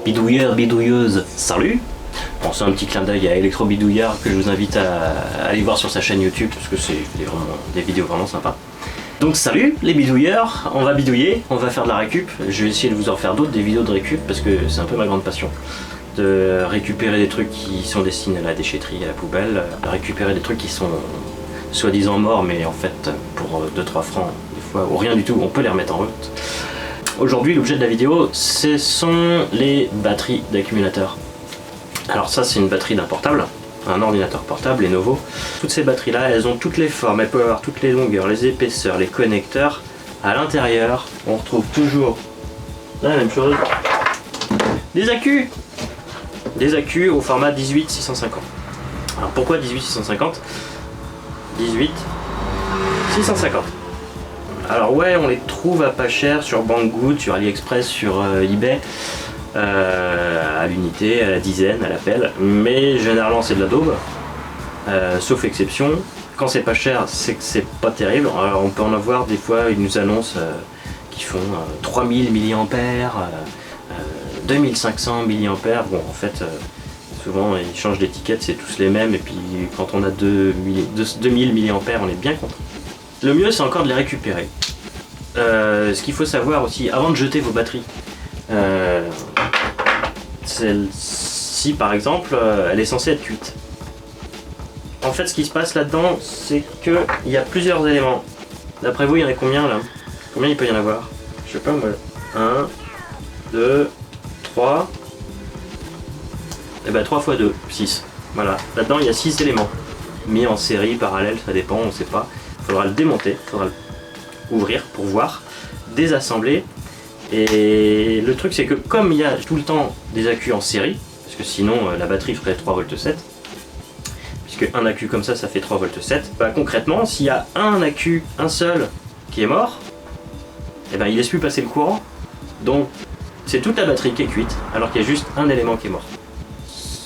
Bidouilleurs, bidouilleuses, salut. Bon, c'est un petit clin d'œil à Electro Bidouillard que je vous invite à aller voir sur sa chaîne YouTube parce que c'est des vidéos vraiment sympas. Donc salut les bidouilleurs, on va bidouiller, on va faire de la récup. Je vais essayer de vous en faire d'autres, des vidéos de récup parce que c'est un peu ma grande passion. De récupérer des trucs qui sont destinés à la déchetterie, à la poubelle, de récupérer des trucs qui sont soi-disant morts mais en fait pour 2-3 francs des fois ou rien du tout, on peut les remettre en route. Aujourd'hui l'objet de la vidéo ce sont les batteries d'accumulateurs. Alors ça c'est une batterie d'un portable, un ordinateur portable Lenovo. Toutes ces batteries là elles ont toutes les formes, elles peuvent avoir toutes les longueurs, les épaisseurs, les connecteurs. À l'intérieur on retrouve toujours la même chose, des accus au format 18-650. Alors pourquoi 18-650 18-650. Alors ouais on les trouve à pas cher sur Banggood, sur AliExpress, sur eBay. À l'unité, à la dizaine, à l'appel, mais généralement c'est de la daube, sauf exception. Quand c'est pas cher, c'est que c'est pas terrible. Alors on peut en avoir des fois, ils nous annoncent qui font 3000 mAh, 2500 mAh. Bon, en fait, souvent ils changent d'étiquette, c'est tous les mêmes, et puis quand on a 2000 mAh, on est bien content. Le mieux, c'est encore de les récupérer. Ce qu'il faut savoir aussi, avant de jeter vos batteries, celle-ci par exemple, elle est censée être cuite. En fait ce qui se passe là-dedans c'est qu'il y a plusieurs éléments. D'après vous il y en a combien là? Combien il peut y en avoir? Je sais pas moi. 1, 2, 3. Et ben 3 x 2, 6. Voilà. Là-dedans il y a 6 éléments. Mis en série, parallèle, ça dépend, on sait pas. Il faudra le démonter, il faudra l'ouvrir pour voir, désassembler. Et le truc c'est que comme il y a tout le temps des accus en série, parce que sinon la batterie ferait 3,7 V, puisque un accu comme ça fait 3,7 V, bah, concrètement s'il y a un accu, un seul, qui est mort, et ben il laisse plus passer le courant, donc c'est toute la batterie qui est cuite, alors qu'il y a juste un élément qui est mort.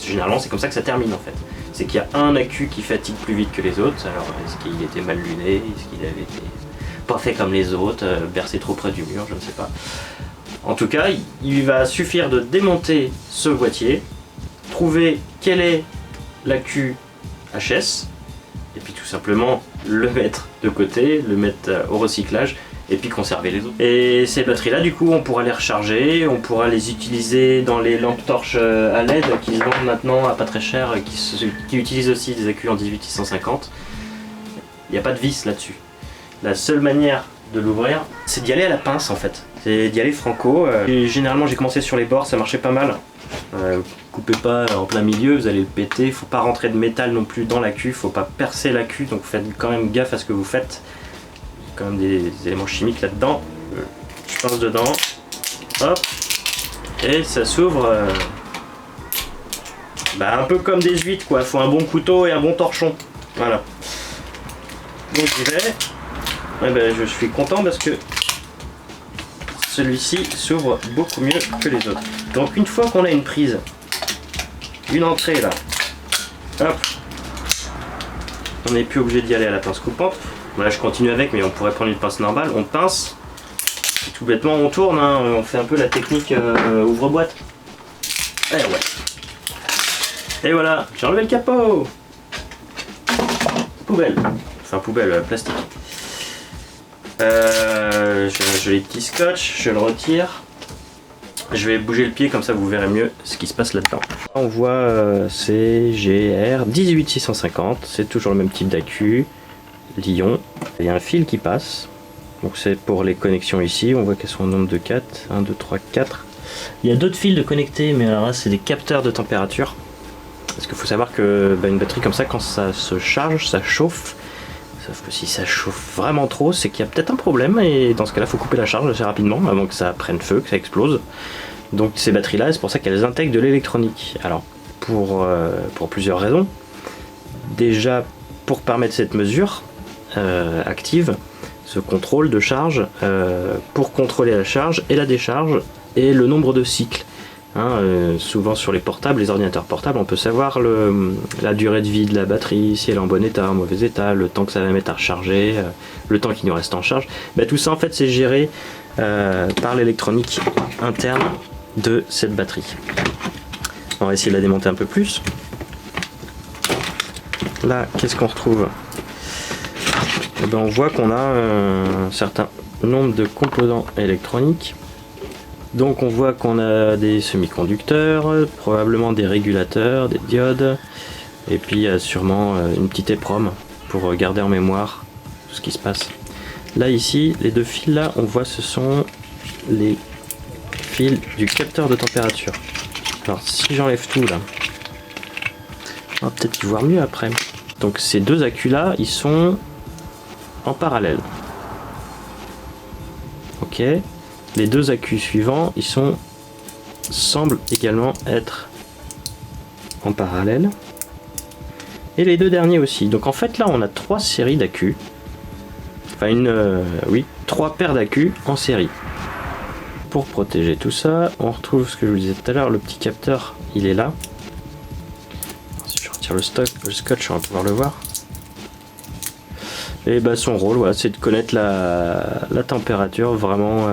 Généralement c'est comme ça que ça termine en fait, c'est qu'il y a un accu qui fatigue plus vite que les autres. Alors est-ce qu'il était mal luné, est-ce qu'il avait été pas fait comme les autres, bercé trop près du mur, je ne sais pas. En tout cas, il va suffire de démonter ce boîtier, trouver quel est l'accu HS, et puis tout simplement le mettre de côté, le mettre au recyclage, et puis conserver les autres. Et ces batteries-là, du coup, on pourra les recharger, on pourra les utiliser dans les lampes torches à LED qui se vendent maintenant à pas très cher, qui utilisent aussi des accus en 18-650. Il n'y a pas de vis là-dessus. La seule manière de l'ouvrir, c'est d'y aller à la pince en fait. C'est d'y aller franco. Et généralement j'ai commencé sur les bords, ça marchait pas mal. Coupez pas en plein milieu, vous allez le péter. Faut pas rentrer de métal non plus dans l'accu, faut pas percer l'accu, donc faites quand même gaffe à ce que vous faites. Il y a quand même des éléments chimiques là-dedans. Je passe dedans, hop, et ça s'ouvre un peu comme des huîtres quoi. Faut un bon couteau et un bon torchon. Voilà. Donc j'y vais. Ouais, ben, je suis content parce que celui-ci s'ouvre beaucoup mieux que les autres. Donc une fois qu'on a une prise, une entrée là, hop, on n'est plus obligé d'y aller à la pince coupante. Là je continue avec, mais on pourrait prendre une pince normale. On pince, et tout bêtement on tourne, hein, on fait un peu la technique ouvre-boîte. Et ouais. Et voilà, j'ai enlevé le capot. Poubelle, enfin poubelle plastique. J'ai un joli petit scotch, je le retire. Je vais bouger le pied comme ça vous verrez mieux ce qui se passe là-dedans. On voit CGR 18650, c'est toujours le même type d'accu, Lyon. Il y a un fil qui passe, donc c'est pour les connexions ici, on voit qu'elles sont au nombre de 4, 1, 2, 3, 4. Il y a d'autres fils de connectés, mais alors là c'est des capteurs de température. Parce qu'il faut savoir que une batterie comme ça, quand ça se charge, ça chauffe. Sauf que si ça chauffe vraiment trop, c'est qu'il y a peut-être un problème, et dans ce cas-là, il faut couper la charge assez rapidement avant que ça prenne feu, que ça explose. Donc ces batteries-là, c'est pour ça qu'elles intègrent de l'électronique. Alors, pour plusieurs raisons. Déjà, pour permettre cette mesure active, ce contrôle de charge, pour contrôler la charge et la décharge, et le nombre de cycles. Souvent sur les portables, les ordinateurs portables, on peut savoir la durée de vie de la batterie, si elle est en bon état, en mauvais état, le temps que ça va mettre à recharger, le temps qui nous reste en charge. Tout ça en fait c'est géré par l'électronique interne de cette batterie. On va essayer de la démonter un peu plus. Là, qu'est-ce qu'on retrouve? Eh ben, on voit qu'on a un certain nombre de composants électroniques. Donc on voit qu'on a des semi-conducteurs, probablement des régulateurs, des diodes, et puis il y a sûrement une petite EPROM pour garder en mémoire tout ce qui se passe. Là ici, les deux fils là, on voit ce sont les fils du capteur de température. Alors si j'enlève tout là, on va peut-être y voir mieux après. Donc ces deux accus là, ils sont en parallèle. Ok. Les deux accus suivants, ils semblent également être en parallèle. Et les deux derniers aussi. Donc en fait là on a trois séries d'accus. Enfin oui, trois paires d'accus en série. Pour protéger tout ça, on retrouve ce que je vous disais tout à l'heure, le petit capteur, il est là. Si je retire le scotch, on va pouvoir le voir. Et bah son rôle, voilà, c'est de connaître la température vraiment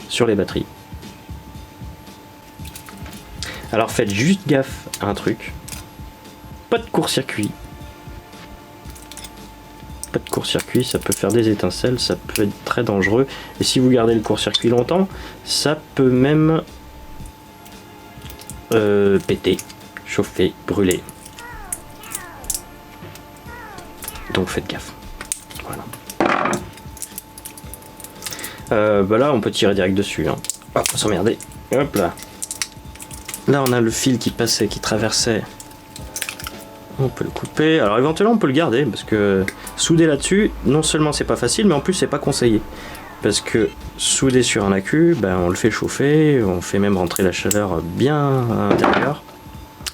sur les batteries. Alors faites juste gaffe à un truc. Pas de court-circuit. Pas de court-circuit, ça peut faire des étincelles, ça peut être très dangereux. Et si vous gardez le court-circuit longtemps, ça peut même péter, chauffer, brûler. Donc faites gaffe. Voilà. Bah là on peut tirer direct dessus, hein. Hop, s'emmerder. Hop là. Là on a le fil qui passait, qui traversait. On peut le couper. Alors éventuellement on peut le garder parce que souder là-dessus, non seulement c'est pas facile, mais en plus c'est pas conseillé. Parce que souder sur un accu, ben, on le fait chauffer, on fait même rentrer la chaleur bien à l'intérieur.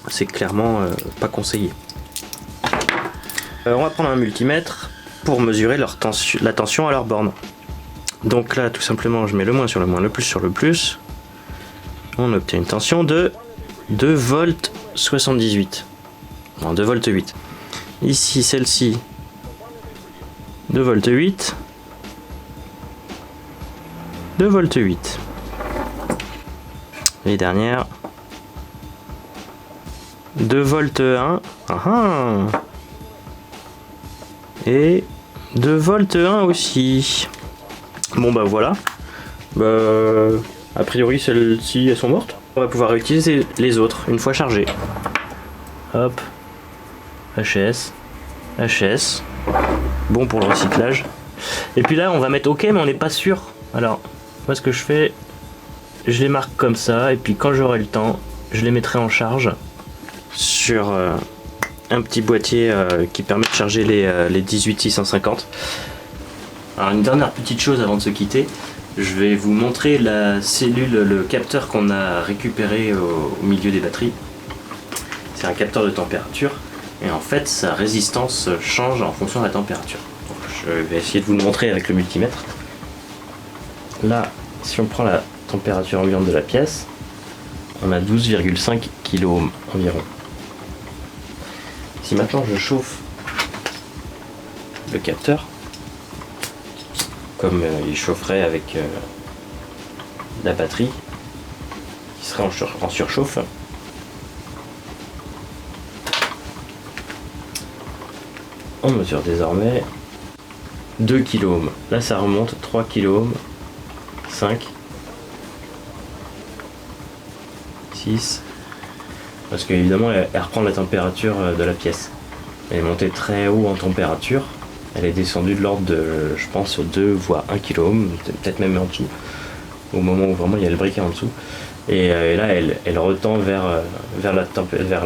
C'est clairement pas conseillé. On va prendre un multimètre pour mesurer la tension à leur borne. Donc là tout simplement je mets le moins sur le moins, le plus sur le plus. On obtient une tension de 2 volts 78. Non, 2 volts 8. Ici celle-ci 2 volts 8. 2 volts 8. Les dernières 2 volts 1. Et 2 volts 1 aussi. Bon bah voilà. A priori celles-ci elles sont mortes. On va pouvoir utiliser les autres une fois chargées. Hop. HS. HS. Bon pour le recyclage. Et puis là on va mettre OK mais on n'est pas sûr. Alors moi ce que je fais, je les marque comme ça et puis quand j'aurai le temps, je les mettrai en charge sur un petit boîtier qui permet de charger les 18650. Alors une dernière petite chose avant de se quitter, je vais vous montrer la cellule, le capteur qu'on a récupéré au milieu des batteries. C'est un capteur de température et en fait sa résistance change en fonction de la température. Donc, je vais essayer de vous le montrer avec le multimètre. Là, si on prend la température ambiante de la pièce, on a 12,5 kOhm environ. Si maintenant je chauffe le capteur, comme il chaufferait avec la batterie, qui serait en surchauffe, on mesure désormais 2 kOhm. Là ça remonte 3 kOhm, 5, 6, parce qu'évidemment elle reprend la température de la pièce. Elle est montée très haut en température, elle est descendue de l'ordre de, je pense, 2 voire 1 kOhm, peut-être même en dessous, au moment où vraiment il y a le briquet en dessous. Et là elle retend vers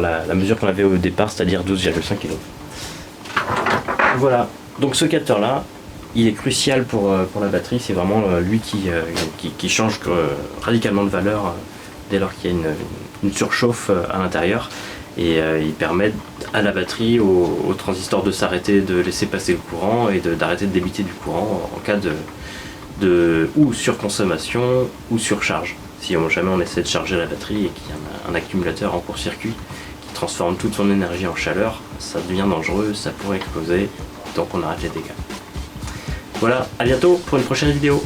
la mesure qu'on avait au départ, c'est-à-dire 12,5 kOhm. Voilà, donc ce capteur là, il est crucial pour la batterie, c'est vraiment lui qui change radicalement de valeur dès lors qu'il y a une surchauffe à l'intérieur. Et il permet à la batterie, au transistor de s'arrêter, de laisser passer le courant et d'arrêter de débiter du courant en cas de ou surconsommation ou surcharge. Si jamais on essaie de charger la batterie et qu'il y a un accumulateur en court-circuit qui transforme toute son énergie en chaleur, ça devient dangereux, ça pourrait exploser, donc on arrête les dégâts. Voilà, à bientôt pour une prochaine vidéo.